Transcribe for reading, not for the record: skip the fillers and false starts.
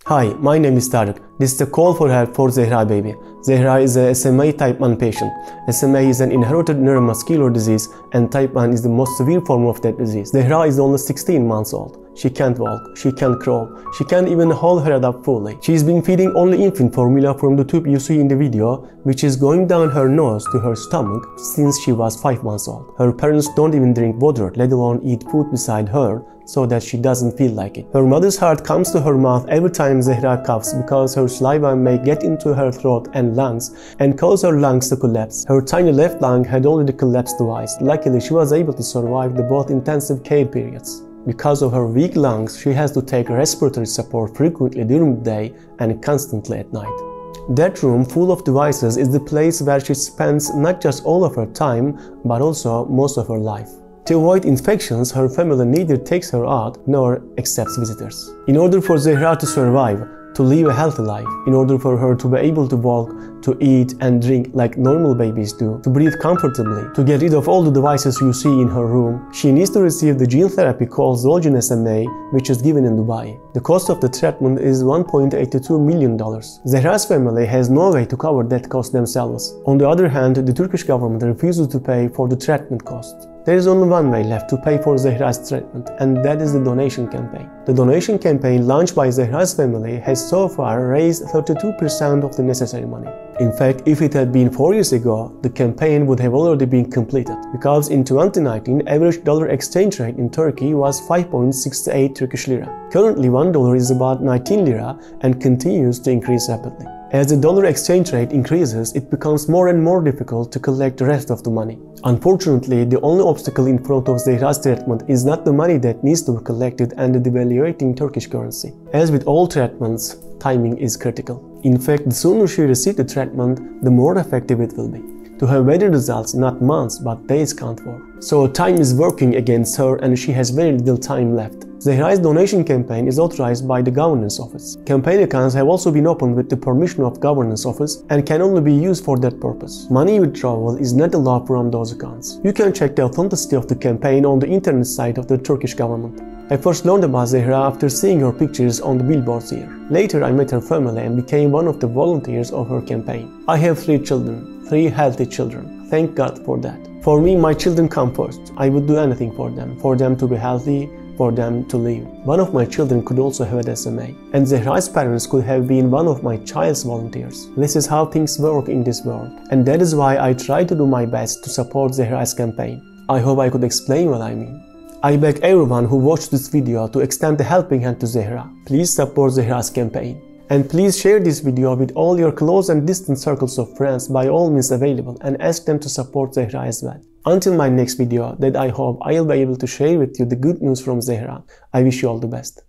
Hi, my name is Tarık. This is a call for help for Zehra baby. Zehra is a SMA Type-1 patient. SMA is an inherited neuromuscular disease and Type-1 is the most severe form of that disease. Zehra is only 16 months old. She can't walk, she can't crawl, she can't even hold her head up fully. She's been feeding only infant formula from the tube you see in the video, which is going down her nose to her stomach since she was 5 months old. Her parents don't even drink water, let alone eat food beside her, so that she doesn't feel like it. Her mother's heart comes to her mouth every time Zehra coughs because her saliva may get into her throat and lungs and cause her lungs to collapse. Her tiny left lung had already collapsed twice. Luckily, she was able to survive the both intensive care periods. Because of her weak lungs, she has to take respiratory support frequently during the day and constantly at night. That room full of devices is the place where she spends not just all of her time, but also most of her life. To avoid infections, her family neither takes her out nor accepts visitors. In order for Zehra to survive, to live a healthy life, in order for her to be able to walk, to eat and drink like normal babies do, to breathe comfortably, to get rid of all the devices you see in her room, she needs to receive the gene therapy called Zolgensma, which is given in Dubai. The cost of the treatment is $1.82 million. Zehra's family has no way to cover that cost themselves. On the other hand, the Turkish government refuses to pay for the treatment cost. There is only one way left to pay for Zehra's treatment, and that is the donation campaign. The donation campaign launched by Zehra's family has so far raised 32% of the necessary money. In fact, if it had been 4 years ago, the campaign would have already been completed, because in 2019, average dollar exchange rate in Turkey was 5.68 Turkish lira. Currently, $1 is about 19 lira and continues to increase rapidly. As the dollar exchange rate increases, it becomes more and more difficult to collect the rest of the money. Unfortunately, the only obstacle in front of Zehra's treatment is not the money that needs to be collected and the devaluating Turkish currency. As with all treatments, timing is critical. In fact, the sooner she receives the treatment, the more effective it will be. To have better results, not months, but days count for. So time is working against her and she has very little time left. Zehra's donation campaign is authorized by the Governance Office. Campaign accounts have also been opened with the permission of Governance Office and can only be used for that purpose. Money withdrawal is not allowed from those accounts. You can check the authenticity of the campaign on the internet site of the Turkish government. I first learned about Zehra after seeing her pictures on the billboards here. Later I met her family and became one of the volunteers of her campaign. I have 3 children, 3 healthy children. Thank God for that. For me, my children come first. I would do anything for them to be healthy, for them to live. One of my children could also have an SMA, and Zehra's parents could have been one of my child's volunteers. This is how things work in this world, and that is why I try to do my best to support Zehra's campaign. I hope I could explain what I mean. I beg everyone who watched this video to extend a helping hand to Zehra. Please support Zehra's campaign. And please share this video with all your close and distant circles of friends by all means available and ask them to support Zehra as well. Until my next video that I hope I'll be able to share with you the good news from Zehra, I wish you all the best.